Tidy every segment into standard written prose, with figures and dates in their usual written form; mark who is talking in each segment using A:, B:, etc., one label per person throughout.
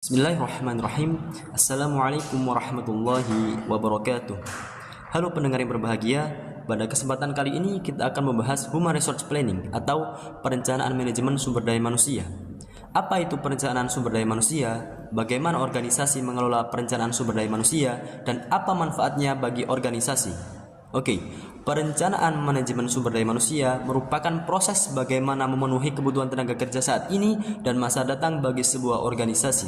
A: Bismillahirrahmanirrahim. Assalamualaikum warahmatullahi wabarakatuh. Halo pendengar yang berbahagia, pada kesempatan kali ini kita akan membahas Human Resource Planning atau perencanaan manajemen sumber daya manusia. Apa itu perencanaan sumber daya manusia? Bagaimana organisasi mengelola perencanaan sumber daya manusia? Dan apa manfaatnya bagi organisasi? Oke, perencanaan manajemen sumber daya manusia merupakan proses bagaimana memenuhi kebutuhan tenaga kerja saat ini dan masa datang bagi sebuah organisasi.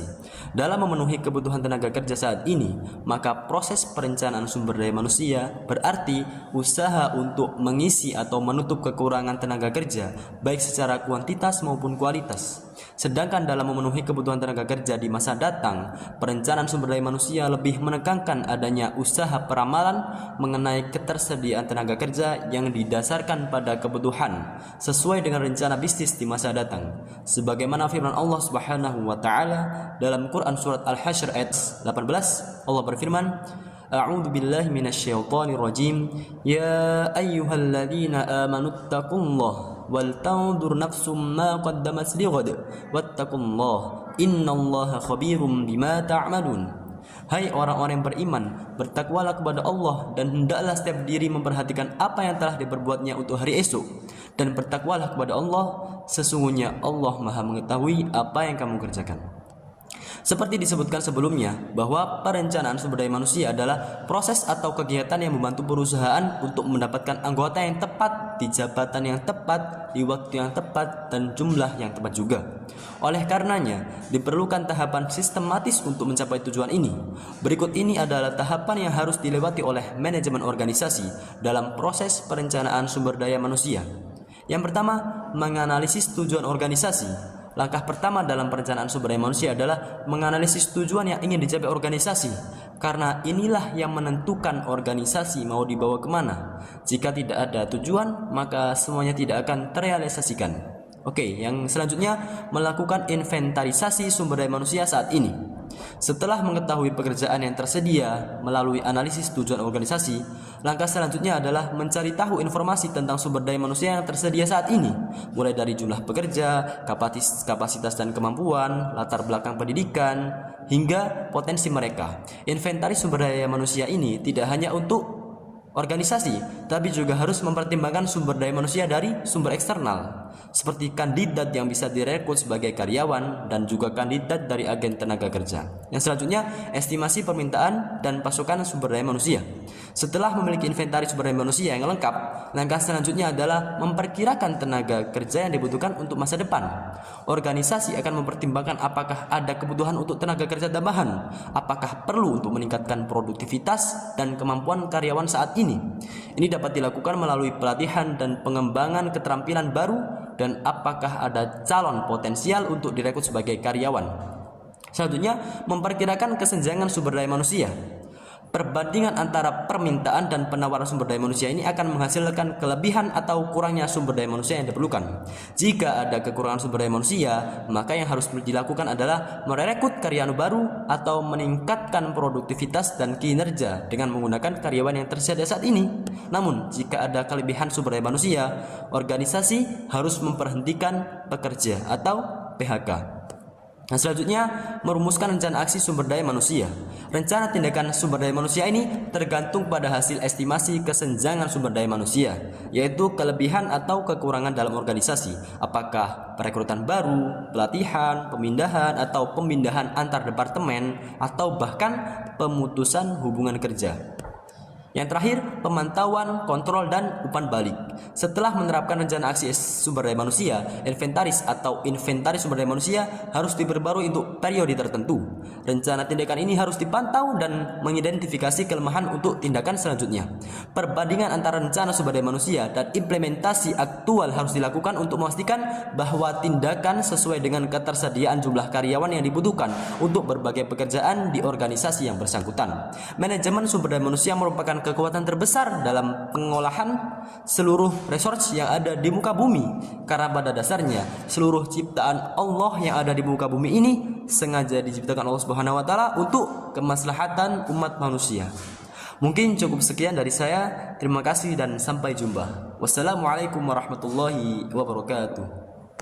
A: Dalam memenuhi kebutuhan tenaga kerja saat ini, maka proses perencanaan sumber daya manusia berarti usaha untuk mengisi atau menutup kekurangan tenaga kerja, baik secara kuantitas maupun kualitas. Sedangkan dalam memenuhi kebutuhan tenaga kerja di masa datang, perencanaan sumber daya manusia lebih menekankan adanya usaha peramalan mengenai ketersediaan tenaga kerja yang didasarkan pada kebutuhan sesuai dengan rencana bisnis di masa datang. Sebagaimana firman Allah Subhanahu wa taala dalam Quran surat Al-Hasyr ayat 18, Allah berfirman, A'udzu billahi minasyaitonir rajim. Ya ayyuhalladzina amanu taqullaha wal tanzur nafsum ma qaddamat lighad wattaqullaha innallaha khabirum bima ta'malun. Hai orang-orang yang beriman, bertakwalah kepada Allah dan hendaklah setiap diri memperhatikan apa yang telah diperbuatnya untuk hari esok, dan bertakwalah kepada Allah, sesungguhnya Allah Maha mengetahui apa yang kamu kerjakan. Seperti disebutkan sebelumnya, bahwa perencanaan sumber daya manusia adalah proses atau kegiatan yang membantu perusahaan untuk mendapatkan anggota yang tepat di jabatan yang tepat, di waktu yang tepat, dan jumlah yang tepat juga. Oleh karenanya, diperlukan tahapan sistematis untuk mencapai tujuan ini. Berikut ini adalah tahapan yang harus dilewati oleh manajemen organisasi dalam proses perencanaan sumber daya manusia. Yang pertama, menganalisis tujuan organisasi. Langkah pertama dalam perencanaan sumber daya manusia adalah menganalisis tujuan yang ingin dicapai organisasi, karena inilah yang menentukan organisasi mau dibawa kemana. Jika tidak ada tujuan, maka semuanya tidak akan terrealisasikan. Oke, yang selanjutnya melakukan inventarisasi sumber daya manusia saat ini. Setelah mengetahui pekerjaan yang tersedia melalui analisis tujuan organisasi, langkah selanjutnya adalah mencari tahu informasi tentang sumber daya manusia yang tersedia saat ini, mulai dari jumlah pekerja, kapasitas dan kemampuan, latar belakang pendidikan, hingga potensi mereka. Inventaris sumber daya manusia ini tidak hanya untuk organisasi, tapi juga harus mempertimbangkan sumber daya manusia dari sumber eksternal, seperti kandidat yang bisa direkrut sebagai karyawan dan juga kandidat dari agen tenaga kerja. Yang selanjutnya, estimasi permintaan dan pasokan sumber daya manusia. Setelah memiliki inventaris sumber daya manusia yang lengkap, langkah selanjutnya adalah memperkirakan tenaga kerja yang dibutuhkan untuk masa depan. Organisasi akan mempertimbangkan apakah ada kebutuhan untuk tenaga kerja tambahan, apakah perlu untuk meningkatkan produktivitas dan kemampuan karyawan saat ini. Ini dapat dilakukan melalui pelatihan dan pengembangan keterampilan baru, dan apakah ada calon potensial untuk direkrut sebagai karyawan. Selanjutnya, memperkirakan kesenjangan sumber daya manusia. Perbandingan antara permintaan dan penawaran sumber daya manusia ini akan menghasilkan kelebihan atau kurangnya sumber daya manusia yang diperlukan. Jika ada kekurangan sumber daya manusia, maka yang harus dilakukan adalah merekrut karyawan baru atau meningkatkan produktivitas dan kinerja dengan menggunakan karyawan yang tersedia saat ini. Namun, jika ada kelebihan sumber daya manusia, organisasi harus memberhentikan pekerja atau PHK. Nah, selanjutnya, merumuskan rencana aksi sumber daya manusia. Rencana tindakan sumber daya manusia ini tergantung pada hasil estimasi kesenjangan sumber daya manusia, yaitu kelebihan atau kekurangan dalam organisasi. Apakah perekrutan baru, pelatihan, pemindahan, atau pemindahan antar departemen, atau bahkan pemutusan hubungan kerja. Yang terakhir, pemantauan, kontrol, dan umpan balik. Setelah menerapkan rencana aksi sumber daya manusia, inventaris sumber daya manusia harus diperbarui untuk periode tertentu. Rencana tindakan ini harus dipantau dan mengidentifikasi kelemahan untuk tindakan selanjutnya. Perbandingan antara rencana sumber daya manusia dan implementasi aktual harus dilakukan untuk memastikan bahwa tindakan sesuai dengan ketersediaan jumlah karyawan yang dibutuhkan untuk berbagai pekerjaan di organisasi yang bersangkutan. Manajemen sumber daya manusia merupakan kekuatan terbesar dalam pengolahan seluruh resource yang ada di muka bumi, karena pada dasarnya seluruh ciptaan Allah yang ada di muka bumi ini sengaja diciptakan Allah Subhanahu wa taala untuk kemaslahatan umat manusia. Mungkin cukup sekian dari saya. Terima kasih dan sampai jumpa. Wassalamualaikum warahmatullahi wabarakatuh.